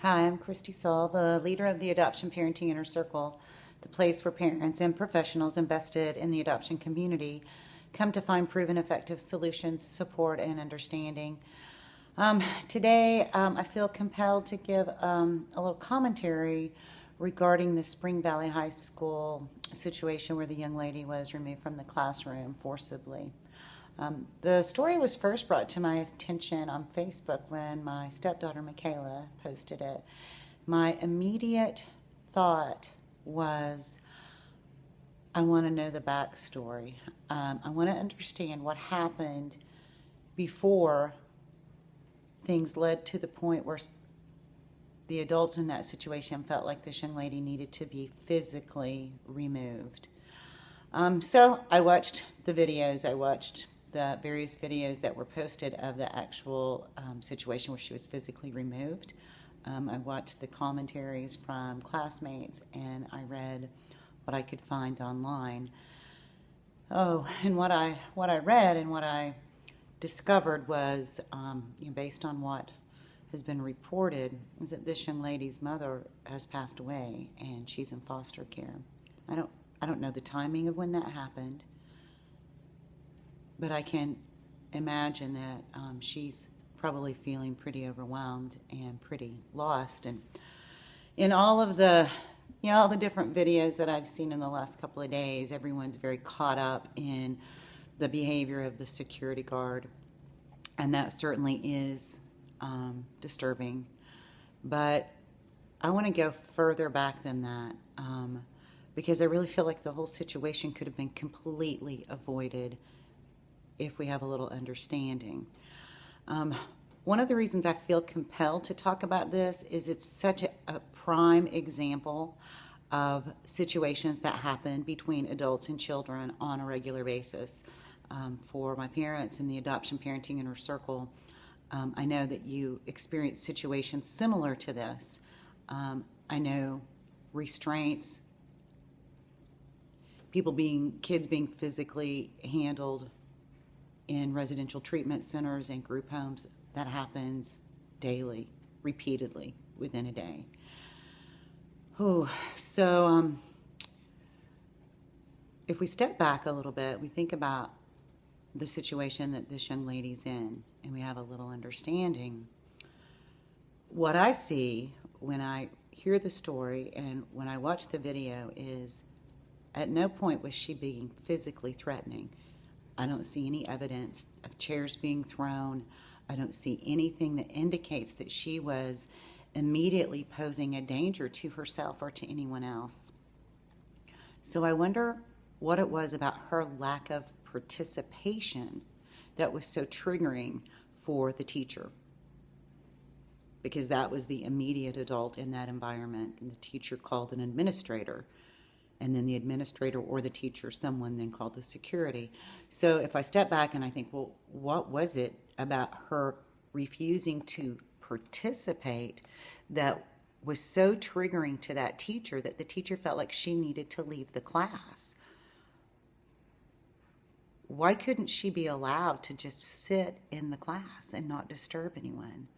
Hi, I'm Christy Saul, the leader of the Adoption Parenting Inner Circle, the place where parents and professionals invested in the adoption community come to find proven effective solutions, support, and understanding. Today, I feel compelled to give a little commentary regarding the Spring Valley High School situation where the young lady was removed from the classroom forcibly. The story was first brought to my attention on Facebook when my stepdaughter Michaela posted it. My immediate thought was, I want to know the backstory. I want to understand what happened before things led to the point where the adults in that situation felt like this young lady needed to be physically removed. So I watched the videos. I watched the various videos that were posted of the actual situation where she was physically removed. I watched the commentaries from classmates, and I read what I could find online. Oh, and what I read and what I discovered was, based on what has been reported, is that this young lady's mother has passed away, and she's in foster care. I don't know the timing of when that happened, but I can imagine that she's probably feeling pretty overwhelmed and pretty lost. And in all of the, all the different videos that I've seen in the last couple of days, everyone's very caught up in the behavior of the security guard, and that certainly is disturbing. But I want to go further back than that, because I really feel like the whole situation could have been completely avoided if we have a little understanding. One of the reasons I feel compelled to talk about this is it's such a prime example of situations that happen between adults and children on a regular basis. For my parents in the Adoption Parenting Inner Circle, I know that you experience situations similar to this. I know restraints, kids being physically handled in residential treatment centers and group homes. That happens daily, repeatedly, within a day. So if we step back a little bit, we think about the situation that this young lady's in, and we have a little understanding. What I see when I hear the story and when I watch the video is, at no point was she being physically threatening. I don't see any evidence of chairs being thrown. I don't see anything that indicates that she was immediately posing a danger to herself or to anyone else. So I wonder what it was about her lack of participation that was so triggering for the teacher, because that was the immediate adult in that environment, and the teacher called an administrator, and then the administrator or the teacher, someone then called the security. So if I step back and I think, well, what was it about her refusing to participate that was so triggering to that teacher that the teacher felt like she needed to leave the class? Why couldn't she be allowed to just sit in the class and not disturb anyone?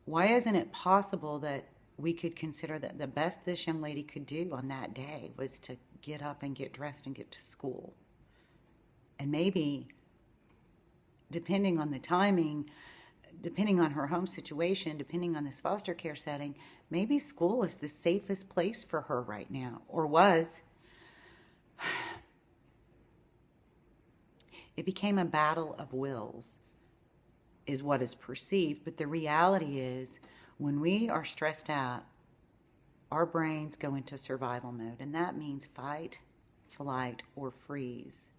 Why isn't it possible that we could consider that the best this young lady could do on that day was to get up and get dressed and get to school? And maybe, depending on the timing, depending on her home situation, depending on this foster care setting, maybe school is the safest place for her right now, or was. It became a battle of wills, is what is perceived, but the reality is, when we are stressed out, our brains go into survival mode, and that means fight, flight, or freeze.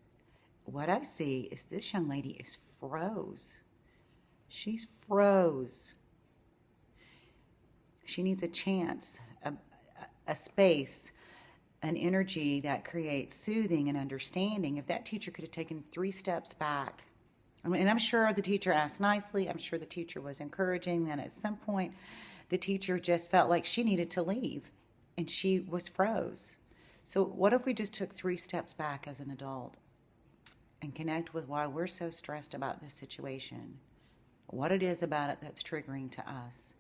What I see is this young lady is froze. She's froze. She needs a chance, a space, an energy that creates soothing and understanding. If that teacher could have taken 3 steps back, and I'm sure the teacher asked nicely, I'm sure the teacher was encouraging, then at some point the teacher just felt like she needed to leave, and she was froze. So what if we just took 3 steps back as an adult and connect with why we're so stressed about this situation, what it is about it that's triggering to us,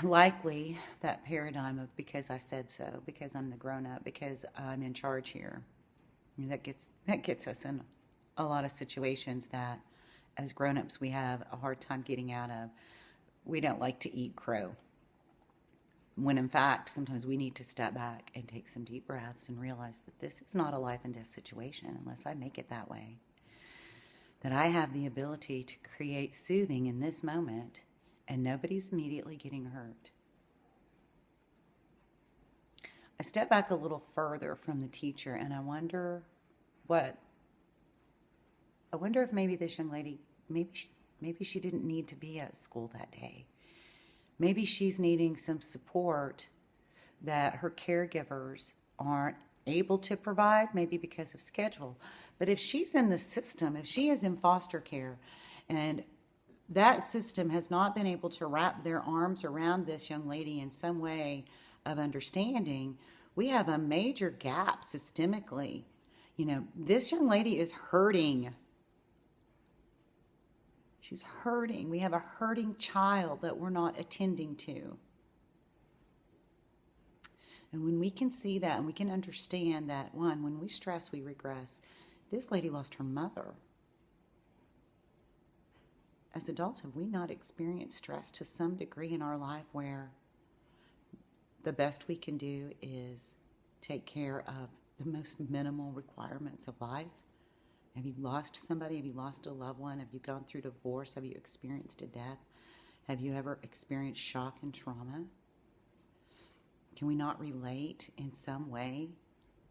likely that paradigm of because I said so, because I'm the grown up, because I'm in charge here. I mean, that gets us in a lot of situations that as grown ups we have a hard time getting out of. We don't like to eat crow. When in fact, sometimes we need to step back and take some deep breaths and realize that this is not a life and death situation unless I make it that way. That I have the ability to create soothing in this moment and nobody's immediately getting hurt. I step back a little further from the teacher and I wonder if maybe this young lady, maybe she didn't need to be at school that day. Maybe she's needing some support that her caregivers aren't able to provide, maybe because of schedule. But if she's in the system, if she is in foster care, and that system has not been able to wrap their arms around this young lady in some way of understanding, we have a major gap systemically. You know, this young lady is hurting. She's hurting. We have a hurting child that we're not attending to. And when we can see that and we can understand that, one, when we stress, we regress. This lady lost her mother. As adults, have we not experienced stress to some degree in our life where the best we can do is take care of the most minimal requirements of life? Have you lost somebody? Have you lost a loved one? Have you gone through divorce? Have you experienced a death? Have you ever experienced shock and trauma? Can we not relate in some way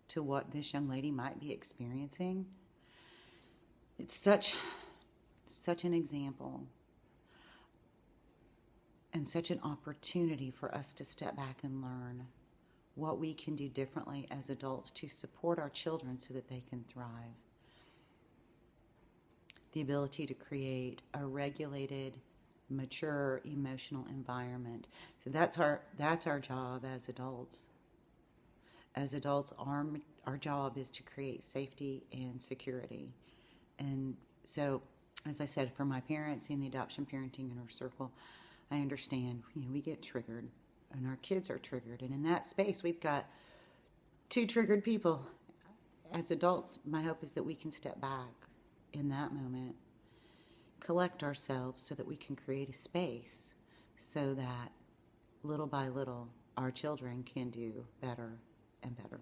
to what this young lady might be experiencing? It's such an example and such an opportunity for us to step back and learn what we can do differently as adults to support our children so that they can thrive. The ability to create a regulated, mature, emotional environment. So that's our job as adults. As adults, our job is to create safety and security. And so, as I said, for my parents in the adoption parenting inner circle, I understand, we get triggered and our kids are triggered. And in that space, we've got two triggered people. As adults, my hope is that we can step back in that moment, collect ourselves so that we can create a space so that little by little our children can do better and better.